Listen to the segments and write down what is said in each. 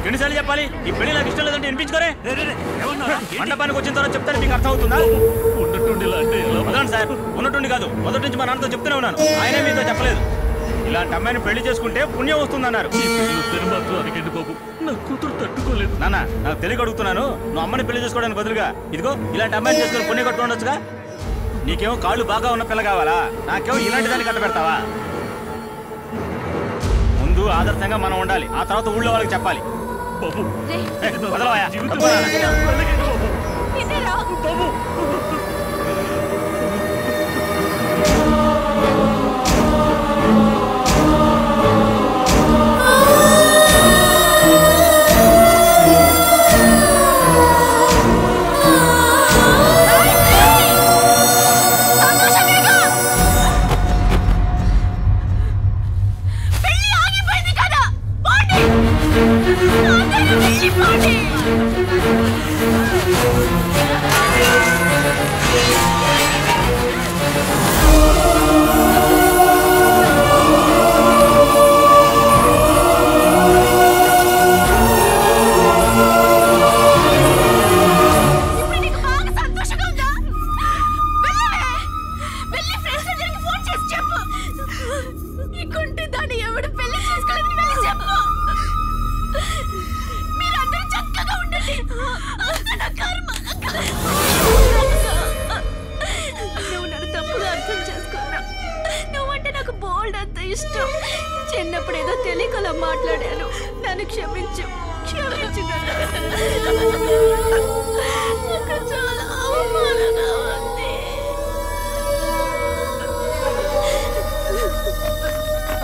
మీకు ఎన్నిసార్లు చెప్పాలి ఈ పెళ్లి నాకు ఇష్టం లేదంటే వినిపించుకోరే. మండపానికి వచ్చిన తర్వాత చెప్తాను మీకు అర్థం అవుతుందా? సార్ ఉన్నట్టుండి కాదు, మొదటి నుంచి మా నాన్నతో చెప్తూనే ఉన్నాను, ఆయనే మీతో చెప్పలేదు. ఇలాంటి అమ్మాయిని పెళ్లి చేసుకుంటే పుణ్యం వస్తుందన్నారు. నాన్న నాకు తెలియక అడుగుతున్నాను, నువ్వు అమ్మని పెళ్లి చేసుకోవడానికి బదులుగా ఇదిగో ఇలాంటి అమ్మాయిని చేసుకుని పుణ్యం కట్టు ఉండొచ్చుగా. నీకేమో కాళ్ళు బాగా ఉన్న పిల్ల కావాలా, నాకేమో ఇలాంటి దాన్ని కట్ట పెడతావా? ముందు ఆదర్శంగా మనం ఉండాలి, ఆ తర్వాత ఊళ్ళో వాళ్ళకి చెప్పాలి. చిన్నప్పుడు ఏదో తెలియకలా మాట్లాడాను, నన్ను క్షమించు. చాలా అవమానంగా ఉంది.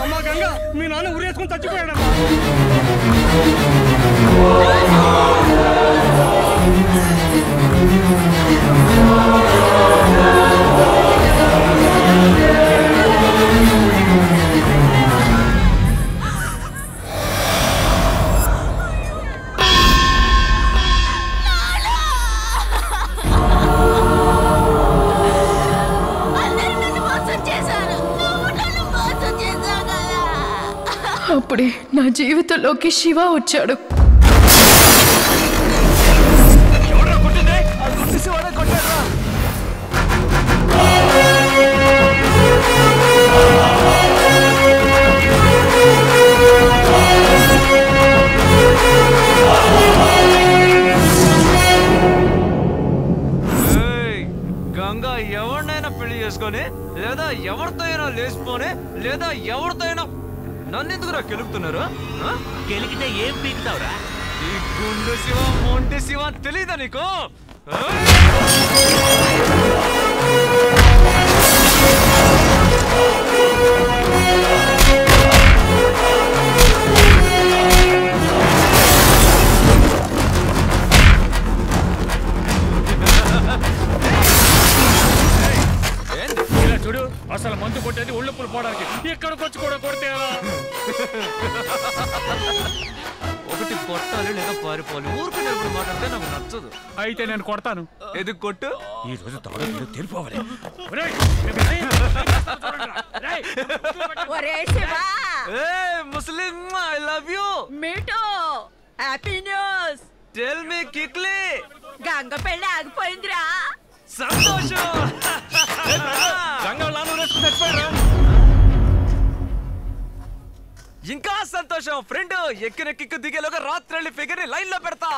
అమ్మా గంగా, మీ నాన్న ఉరేసుకొని చచ్చిపోయాడమ్మా. అప్పుడే నా జీవితంలోకి శివ వచ్చాడు. గంగా ఎవరినైనా పెళ్లి చేసుకొని లేదా ఎవరితో అయినా లేచిపోని లేదా ఎవరితో అయినా నన్నెందుకురా కెలుకుతున్నారు? గెలికితే ఏం పీకుతావురా? ఈ గుండు శివ మొంటి శివ తెలీదా నీకు? చూడు, అసలు మందు కొట్టేది ఒళ్ళుప్పులు పోవడానికి, ఎక్కడికి వచ్చి కూడా కొడితే ఒకటి కొట్టాలి లేదా పారిపోవాలి. ఊరుకు నిలబడి మాట్లాడితే నాకు నచ్చదు. అయితే నేను కొడతాను. ఎందుకు కొట్టు? ఈ రోజు తెలిపోవాలి. ముస్లిం ఐ లవ్ యూ. మీటో happy news. Tell me quickly. Ganga పెళ్లి ఆగిపోయిందిరా. సంతోషం. ఇంకా సంతోషం. ఫ్రెండ్ ఎక్కిన కిక్కు దిగేలోగా రాత్రి ఫిగర్ ని లైన్ లో పెడతా.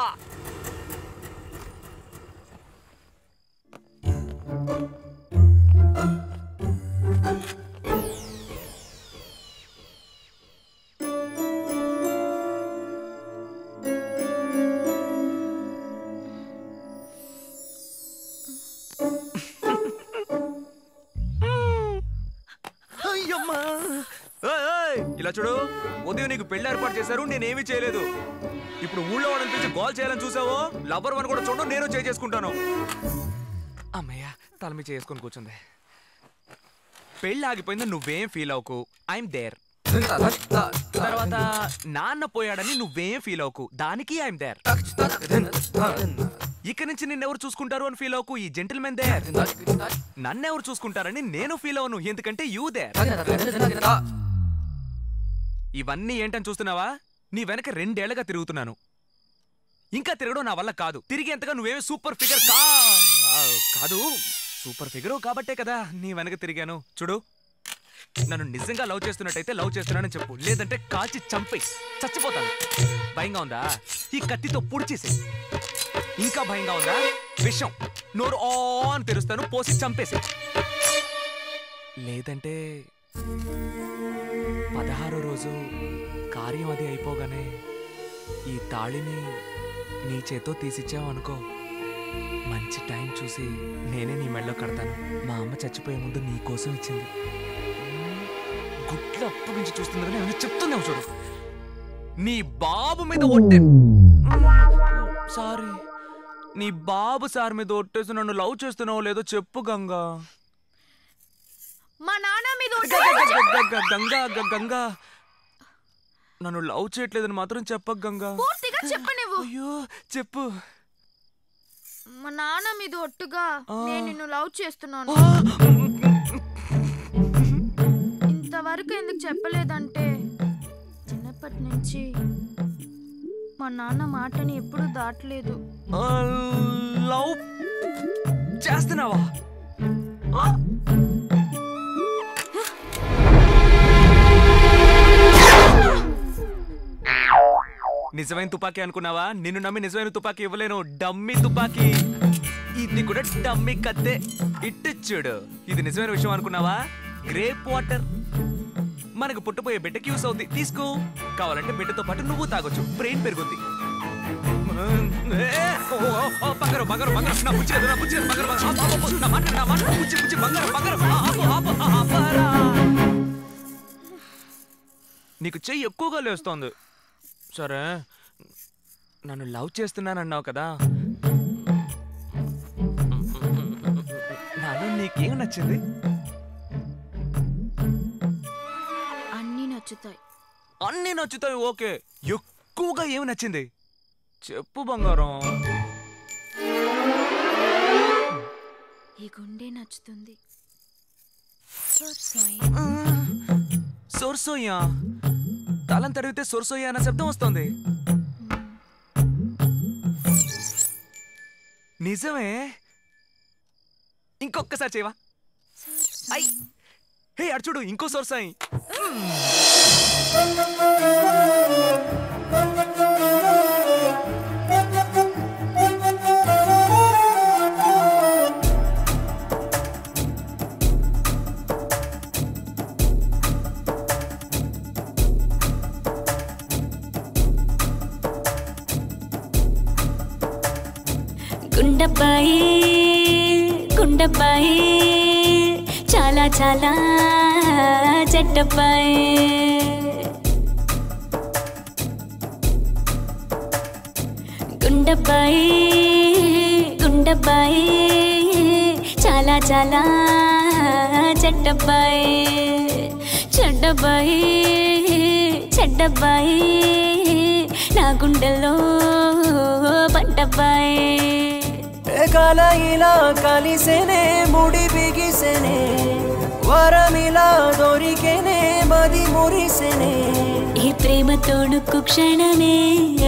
ఇలా చూడు, ఉదయం నీకు పెళ్లి ఏర్పాటు చేశారు, నేనేమి చేయలేదు. ఇప్పుడు ఊళ్ళో వాళ్ళని పిలిచి గోల్ చేయాలని చూసావో, లవర్ వన్ కూడా చూడడం నేను చేసుకుంటాను. అమ్మయ్య, తల మీద చేసుకొని కూర్చుంది. పెళ్లి ఆగిపోయింది, నువ్వేం ఫీల్ అవ్వకు. I'm there. తర్వాత నాన్న పోయాడని నువ్వేం ఫీల్ అవ్వకు, దానికి ఐఎమ్ దేర్. ఇక నుంచి నిన్నెవరు చూసుకుంటారు అని ఫీల్ అవ్వకు, ఈ జెంటిల్మెన్ దేర్. నన్నెవరు చూసుకుంటారని నేను ఫీల్ అవ్వను, ఎందుకంటే యూ దేర్. ఇవన్నీ ఏంటని చూస్తున్నావా? నీ వెనక 2 ఏళ్లుగా తిరుగుతున్నాను. ఇంకా తిరగడం నా వల్ల కాదు. తిరిగి ఎంతగా నువ్వేమీ సూపర్ ఫిగర్ కాదు. సూపర్ ఫిగరు కాబట్టే కదా నీ వెనక తిరిగాను. చూడు, నన్ను నిజంగా లవ్ చేస్తున్నట్టయితే లవ్ చేస్తున్నానని చెప్పు, లేదంటే కాల్చి చంపేసి చచ్చిపోతాను. భయంగా ఉందా? ఈ కత్తితో పొడిచేసే. ఇంకా భయంగా ఉందా? విషం నోరు ఆన్ తెరుస్తాను, పోసి చంపేసి. లేదంటే 16వ రోజు కార్యం అది అయిపోగానే ఈ తాళిని నీ చేతో తీసిచ్చావు అనుకో, మంచి టైం చూసి నేనే నీ మెడలో కడతాను. మా అమ్మ చచ్చిపోయే ముందు నీ కోసం ఇచ్చింది. గుడ్లు అప్పటి నుంచి చూస్తుంది కానీ ఏమైనా చెప్తుందేమో చూడు. నీ బాబు మీద సారీ, నీ బాబు సార్ మీద ఒట్టేసి నన్ను లవ్ చేస్తున్నావు లేదో చెప్పు గంగా. మా నాన్న మీద గంగా గంగా నన్ను లవ్ చేయట్లేదని మాత్రం చెప్పకు గంగా. పూర్తిగా చెప్పు నువ్వు. అయ్యో చెప్పు. మా నాన్న మీద ఒట్టుగా నేను నిన్ను లవ్ చేస్తున్నాను. ఇంతవరకు ఎందుకు చెప్పలేదంటే చిన్నప్పటి నుంచి మా నాన్న మాటని ఎప్పుడు దాటలేదు. లవ్ చేస్తున్నావా? నిజమైన తుపాకీ అనుకున్నావా? నిన్ను నమ్మి నిజమైన తుపాకీ ఇవ్వలేను, డమ్మీ తుపాకీ. ఇది కూడా డమ్మీ కత్తే. ఇట్టు చూడు, ఇది నిజమైన విషయం అనుకున్నావా? గ్రేప్ వాటర్ మనకు పుట్టపోయే బిడ్డకి యూస్ అవుతుంది. తీసుకో, కావాలంటే బిడ్డతో పాటు నువ్వు తాగొచ్చు, బ్రెయిన్ పెరుగుద్ది. బంగారం బంగారం బంగారం నా పుచ్చి నా పుచ్చి బంగారం నా మాట పుచ్చి పుచ్చి బంగారం బంగారం. నీకు చెయ్యి ఎక్కువగా లేస్తోంది. సరే, నన్ను లవ్ చేస్తున్నానన్నావు కదా, నాలో నీకేం నచ్చింది? అన్నీ నచ్చుతాయి. అన్నీ నచ్చుతాయి, ఓకే. ఎక్కువగా ఏమి నచ్చింది చెప్పు బంగారం. ఈ గుండె నచ్చుతుంది. సొర్సోయ్యా, తలం తడిగితే సొర్సోయ్యా అన్న శబ్దం వస్తుంది. నిజమే, ఇంకొక్కసారి చేయవా? ఐ హే అర్చుడు, ఇంకో సొర్సాయి. గుండబ్బాయి గుండబ్బాయి చాలా చాలా చెడ్డబ్బాయి. గుండబ్బాయి గుండబ్బాయి చాలా చాలా చెడ్డబ్బాయి. చెడ్డబ్బాయి చెడ్డబ్బాయి నా గుండెల్లో పడ్డబ్బాయి. కాల ఇలా కలిసేనే ముడి బిగిసేనే, వరమిలా దొరికేనే మది మురిసేనే. ఈ ప్రేమ తోడుకు క్షణమే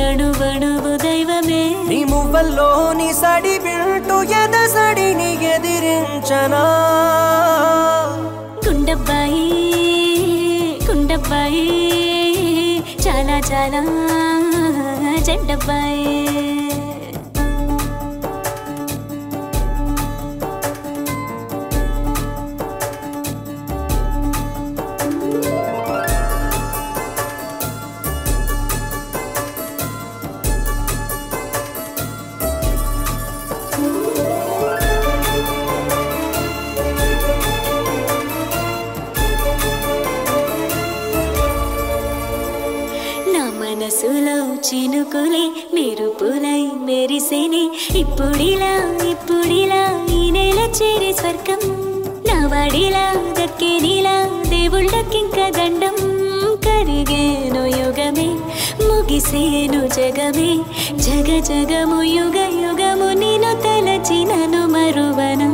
అణువణువు దైవమే. నీ మువ్వల్లోని సడి వింటూ ఎదసడిని ఎదిరించనా. గుండబ్బాయి గుండబ్బాయి చాలా చాలా చెడ్డబ్బాయి. మనసులో చినుకులే మెరుపులై మెరిసేనే. ఇప్పుడిలా ఈ నెల చేరే స్వర్గం నా వాడిలా దక్కేనిలా దేవుళ్ళకింక దండం. కరిగేను యుగమే ముగిసేను జగమే, జగ జగము యుగ యుగము నిన్ను తలచినను మరువనా.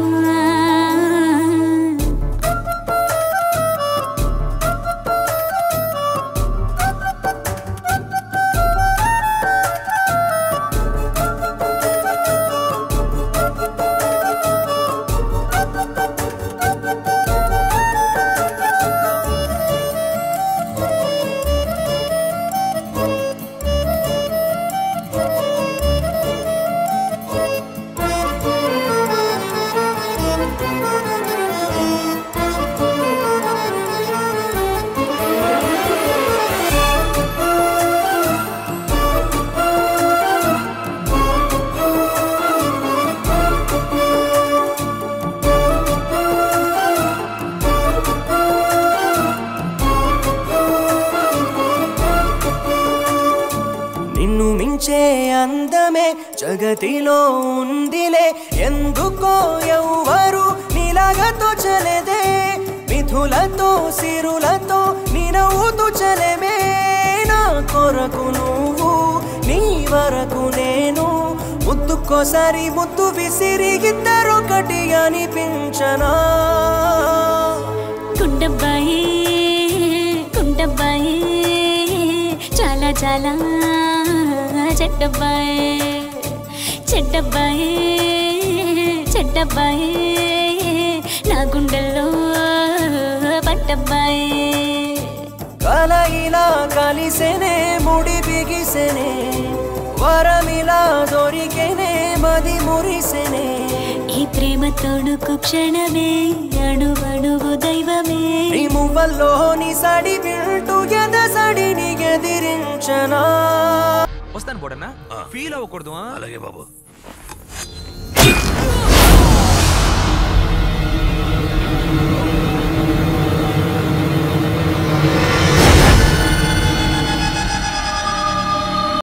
అందమే జగతిలో ఉందిలే ఎందుకో ఎవ్వరు నీలాగతో చలేదే మిథులతో సిరులతో నినవుతూ చలమే నా కొరకు నువ్వు నీ వరకు నేను ముద్దుకోసారి ముద్దు విసిరి ఇద్దరొకటి అనిపించనా కుండబ్బాయి కుండబ్బాయి చాలా చాలా చెడ్డబ్బాయి చెడ్డబ్బాయి చెడ్డబ్బాయి నా గుండెల్లో పట్టబ్బాయి కల ఇలా కలిసేనే ముడి బిగిసేనే వరమిలా దొరికేనే మది మురిసేనే ఈ ప్రేమ తొడుకు క్షణమే అణువణువు దైవమే నీ మువ్వల్లోని సడి వింటూ ఎదసడిని ఎదిరించనా వస్తాను బోడన్నా ఫీల్ అవ్వకూడదు అలాగే బాబు